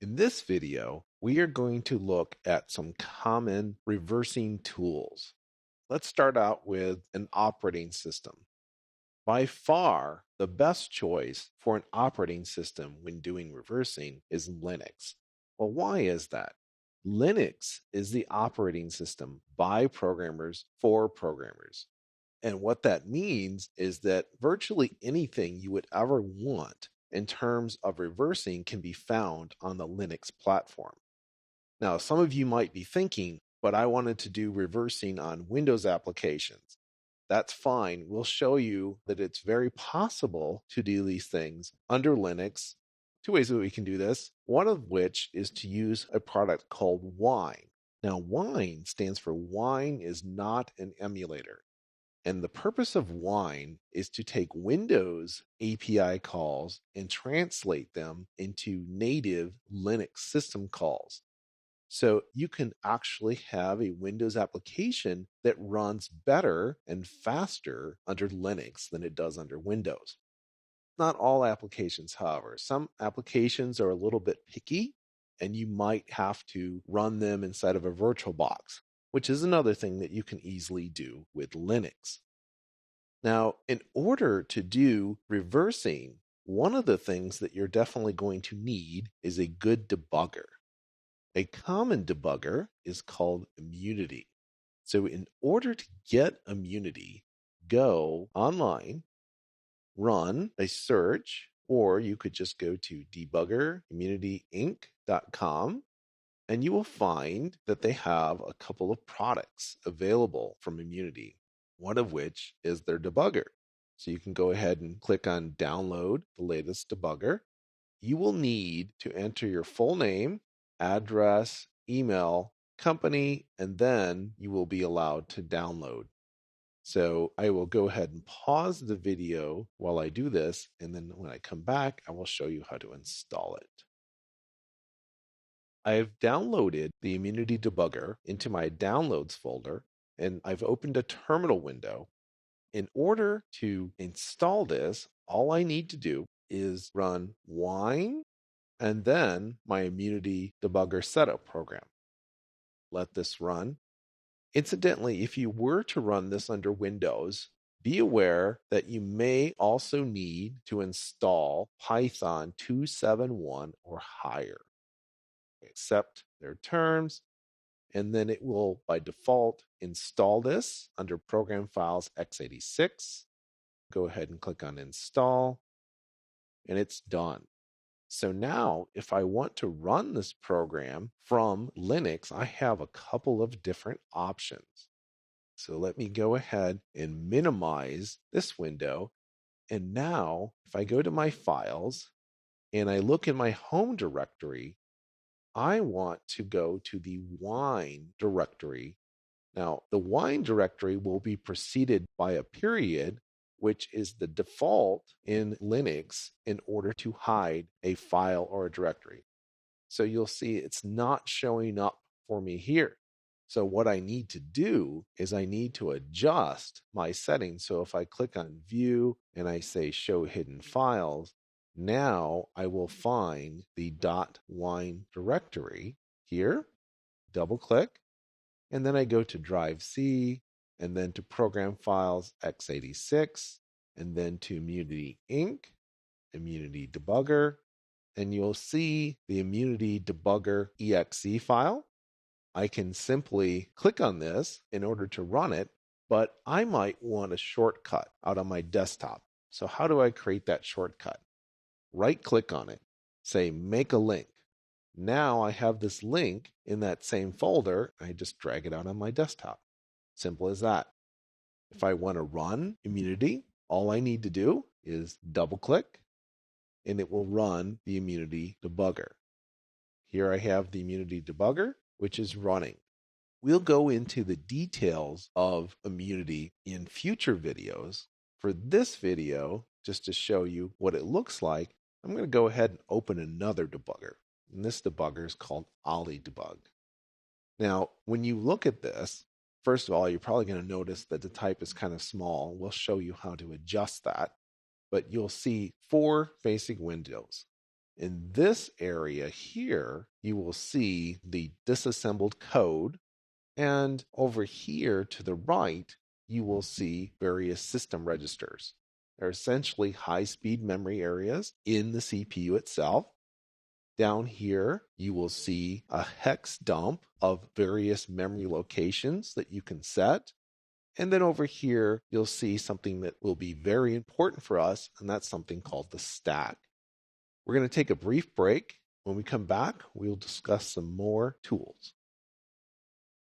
In this video, we are going to look at some common reversing tools. Let's start out with an operating system. By far, the best choice for an operating system when doing reversing is Linux. Well, why is that? Linux is the operating system by programmers for programmers. And what that means is that virtually anything you would ever want in terms of reversing can be found on the Linux platform. Now, some of you might be thinking, but I wanted to do reversing on Windows applications. That's fine. We'll show you that it's very possible to do these things under Linux. Two ways that we can do this, one of which is to use a product called Wine. Now, Wine stands for Wine is not an emulator. And the purpose of Wine is to take Windows API calls and translate them into native Linux system calls. So you can actually have a Windows application that runs better and faster under Linux than it does under Windows. Not all applications, however. Some applications are a little bit picky, and you might have to run them inside of a VirtualBox, which is another thing that you can easily do with Linux. Now, in order to do reversing, one of the things that you're definitely going to need is a good debugger. A common debugger is called Immunity. So in order to get Immunity, go online, run a search, or you could just go to debuggerimmunityinc.com, and you will find that they have a couple of products available from Immunity, one of which is their debugger. So you can go ahead and click on download the latest debugger. You will need to enter your full name, address, email, company, and then you will be allowed to download. So I will go ahead and pause the video while I do this, and then when I come back, I will show you how to install it. I've downloaded the Immunity Debugger into my Downloads folder, and I've opened a terminal window. In order to install this, all I need to do is run wine and then my Immunity Debugger setup program. Let this run. Incidentally, if you were to run this under Windows, be aware that you may also need to install Python 2.7.1 or higher. Accept their terms, and then it will, by default, install this under Program Files x86. Go ahead and click on Install, and it's done. So now, if I want to run this program from Linux, I have a couple of different options. So let me go ahead and minimize this window. And now, if I go to my files and I look in my home directory, I want to go to the wine directory. Now, the wine directory will be preceded by a period, which is the default in Linux in order to hide a file or a directory. So you'll see it's not showing up for me here. So what I need to do is I need to adjust my settings. So if I click on View and I say Show Hidden Files, now I will find the .wine directory here, double click, and then I go to Drive C, and then to Program Files x86, and then to Immunity Inc., Immunity Debugger, and you'll see the Immunity Debugger exe file. I can simply click on this in order to run it, but I might want a shortcut out on my desktop. So how do I create that shortcut? Right click on it, say Make a Link. Now I have this link in that same folder. I just drag it out on my desktop. Simple as that. If I want to run Immunity, all I need to do is double click and it will run the Immunity Debugger. Here I have the Immunity Debugger, which is running. We'll go into the details of Immunity in future videos. For this video, just to show you what it looks like, I'm going to go ahead and open another debugger. And this debugger is called OllyDebug. Now, when you look at this, first of all, you're probably going to notice that the type is kind of small. We'll show you how to adjust that. But you'll see 4 basic windows. In this area here, you will see the disassembled code. And over here to the right, you will see various system registers. They're essentially high-speed memory areas in the CPU itself. Down here, you will see a hex dump of various memory locations that you can set. And then over here, you'll see something that will be very important for us, and that's something called the stack. We're going to take a brief break. When we come back, we'll discuss some more tools.